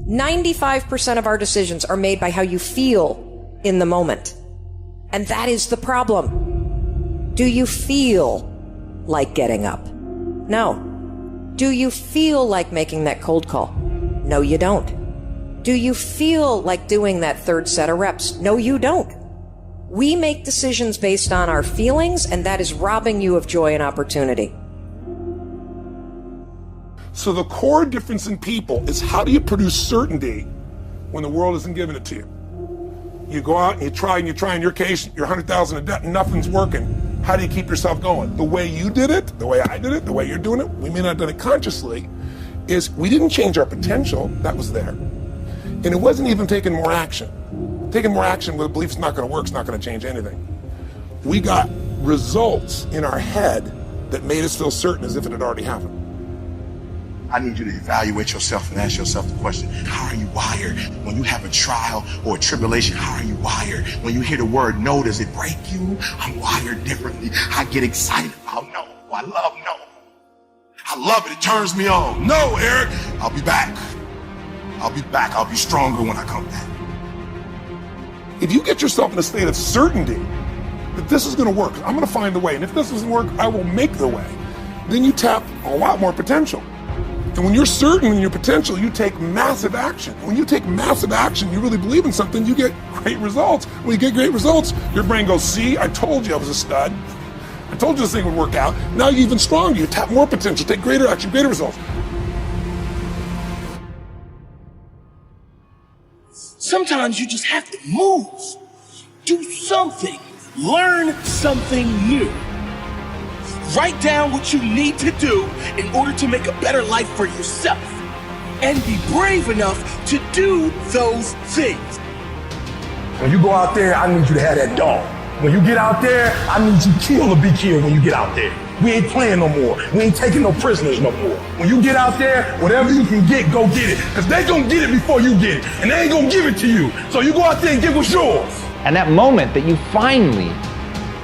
95% of our decisions are made by how you feel in the moment. And that is the problem. Do you feel like getting up? No. Do you feel like making that cold call? No, you don't. Do you feel like doing that third set of reps? No, you don't. We make decisions based on our feelings, and that is robbing you of joy and opportunity. So the core difference in people is, how do you produce certainty when the world isn't giving it to you? You go out and you try, in your case, you're 100,000 in debt and nothing's working. How do you keep yourself going? The way you did it, the way I did it, the way you're doing it, we may not have done it consciously, is we didn't change our potential, that was there. And it wasn't even taking more action. Taking more action with a belief it's not gonna work, it's not gonna change anything. We got results in our head that made us feel certain as if it had already happened. I need you to evaluate yourself and ask yourself the question, how are you wired? When you have a trial or a tribulation, how are you wired? When you hear the word no, does it break you? I'm wired differently. I get excited about no. I love no. I love it. It turns me on. No, Eric, I'll be back. I'll be back. I'll be stronger when I come back. If you get yourself in a state of certainty that this is going to work, I'm going to find the way, and if this doesn't work, I will make the way, then you tap a lot more potential. And when you're certain in your potential, you take massive action. When you take massive action, you really believe in something, you get great results. When you get great results, your brain goes, see, I told you I was a stud. I told you this thing would work out. Now you're even stronger. You tap more potential, take greater action, greater results. Sometimes you just have to move, do something, learn something new. Write down what you need to do in order to make a better life for yourself. And be brave enough to do those things. When you go out there, I need you to have that dog. When you get out there, I need you to kill or be killed when you get out there. We ain't playing no more. We ain't taking no prisoners no more. When you get out there, whatever you can get, go get it. Because they gonna get it before you get it. And they ain't gonna give it to you. So you go out there and get what's yours. And that moment that you finally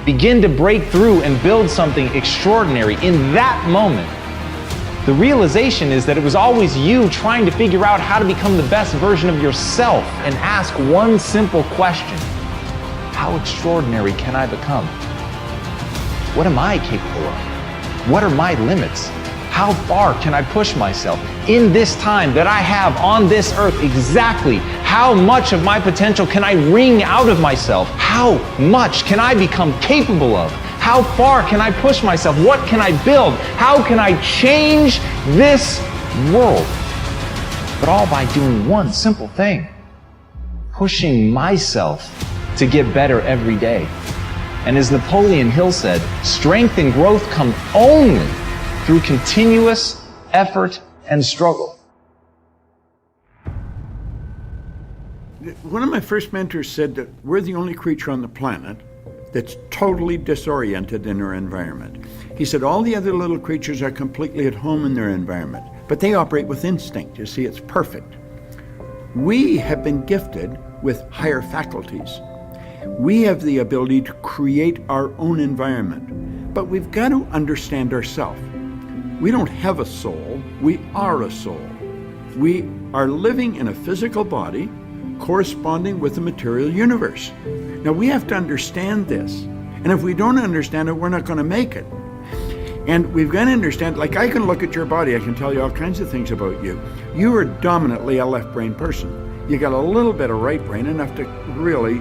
begin to break through and build something extraordinary, in that moment, the realization is that it was always you trying to figure out how to become the best version of yourself and ask one simple question: how extraordinary can I become? What am I capable of? What are my limits? How far can I push myself in this time that I have on this earth? Exactly how much of my potential can I wring out of myself? How much can I become capable of? How far can I push myself? What can I build? How can I change this world? But all by doing one simple thing: pushing myself to get better every day. And as Napoleon Hill said, strength and growth come only through continuous effort and struggle. One of my first mentors said that we're the only creature on the planet that's totally disoriented in our environment. He said all the other little creatures are completely at home in their environment, but they operate with instinct. You see, it's perfect. We have been gifted with higher faculties. We have the ability to create our own environment, but we've got to understand ourselves. We don't have a soul, we are a soul. We are living in a physical body corresponding with the material universe. Now we have to understand this, and if we don't understand it, we're not going to make it. And we've got to understand, like I can look at your body, I can tell you all kinds of things about you. You are dominantly a left brain person. You got a little bit of right brain, enough to really,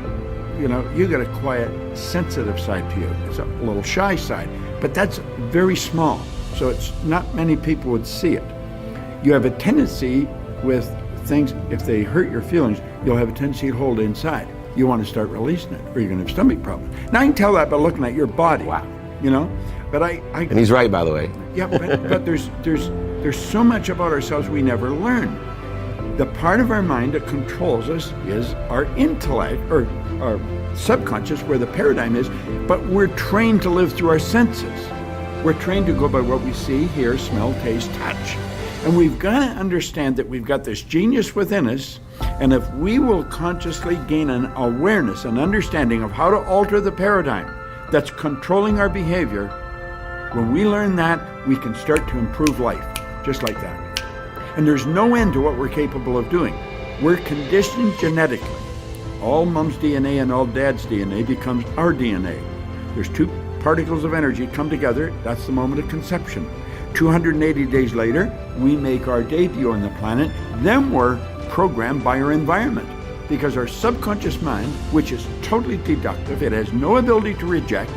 you got a quiet, sensitive side to you. It's a little shy side, but that's very small. So it's not many people would see it. You have a tendency with things, if they hurt your feelings, you'll have a tendency to hold it inside. You want to start releasing it, or you're going to have stomach problems. Now I can tell that by looking at your body. Wow. But and he's right, by the way. Yeah, but there's so much about ourselves we never learn. The part of our mind that controls us is our intellect, or our subconscious, where the paradigm is, but we're trained to live through our senses. We're trained to go by what we see, hear, smell, taste, touch. And we've got to understand that we've got this genius within us, and if we will consciously gain an awareness, an understanding of how to alter the paradigm that's controlling our behavior, when we learn that, we can start to improve life, just like that. And there's no end to what we're capable of doing. We're conditioned genetically. All mom's DNA and all dad's DNA becomes our DNA. There's two particles of energy come together. That's the moment of conception. 280 days later, we make our debut on the planet. Then we're programmed by our environment, because our subconscious mind, which is totally deductive, it has no ability to reject.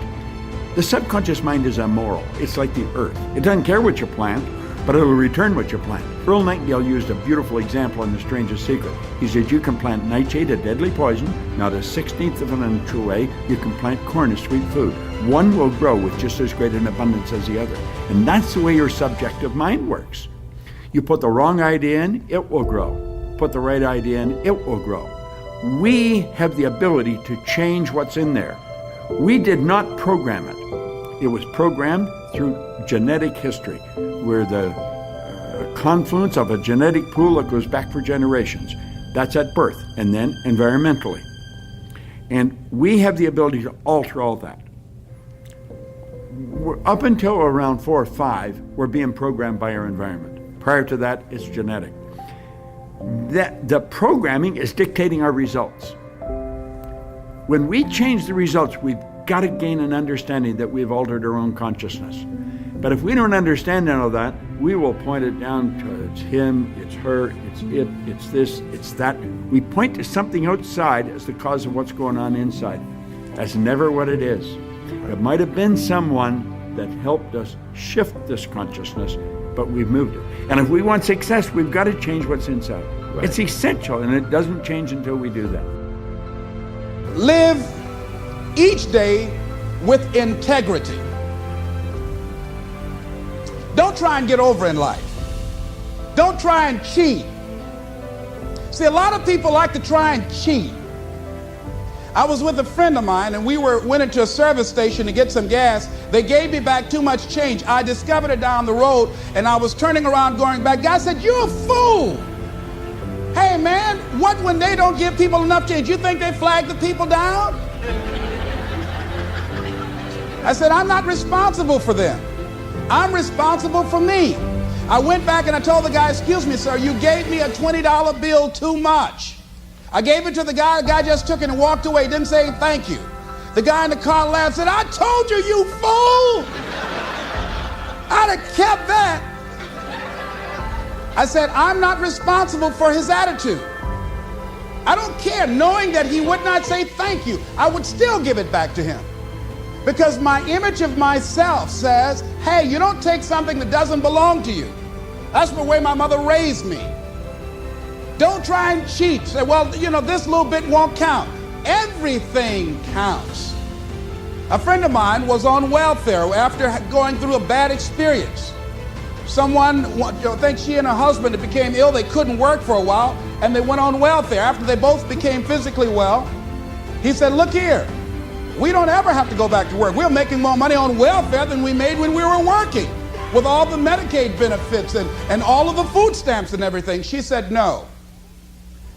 The subconscious mind is immoral. It's like the earth. It doesn't care what you plant, but it'll return what you plant. Earl Nightingale used a beautiful example in The Strangest Secret. He said, you can plant nightshade, a deadly poison, not a 16th of an inch away. You can plant corn, a sweet food. One will grow with just as great an abundance as the other. And that's the way your subjective mind works. You put the wrong idea in, it will grow. Put the right idea in, it will grow. We have the ability to change what's in there. We did not program it. It was programmed through genetic history. We're the confluence of a genetic pool that goes back for generations. That's at birth, and then environmentally. And we have the ability to alter all that. Up until around 4 or 5, we're being programmed by our environment. Prior to that, it's genetic. The programming is dictating our results. When we change the results, we've got to gain an understanding that we've altered our own consciousness. But if we don't understand all of that, we will point it down to it's him, it's her, it's it, it's this, it's that. We point to something outside as the cause of what's going on inside. That's never what it is. It might have been someone that helped us shift this consciousness, but we've moved it. And if we want success, we've got to change what's inside. Right. It's essential, and it doesn't change until we do that. Live each day with integrity. Don't try and get over in life. Don't try and cheat. See, a lot of people like to try and cheat. I was with a friend of mine, and we went into a service station to get some gas. They gave me back too much change. I discovered it down the road, and I was turning around going back. Guy said, "You're a fool. Hey, man, what when they don't give people enough change? You think they flag the people down?" I said, "I'm not responsible for them. I'm responsible for me." I went back and I told the guy, "Excuse me, sir, you gave me a $20 bill too much." I gave it to the guy just took it and walked away, didn't say thank you. The guy in the car laughed, said, "I told you, you fool." I'd have kept that. I said, I'm not responsible for his attitude. I don't care, knowing that he would not say thank you, I would still give it back to him. Because my image of myself says, hey, you don't take something that doesn't belong to you. That's the way my mother raised me. Don't try and cheat. Say, well, this little bit won't count. Everything counts. A friend of mine was on welfare after going through a bad experience. Someone, I think she and her husband became ill. They couldn't work for a while, and they went on welfare. After they both became physically well, he said, look here, we don't ever have to go back to work. We're making more money on welfare than we made when we were working, with all the Medicaid benefits and all of the food stamps and everything. She said, no.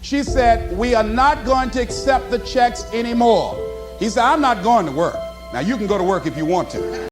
She said, we are not going to accept the checks anymore. He said, I'm not going to work. Now, you can go to work if you want to.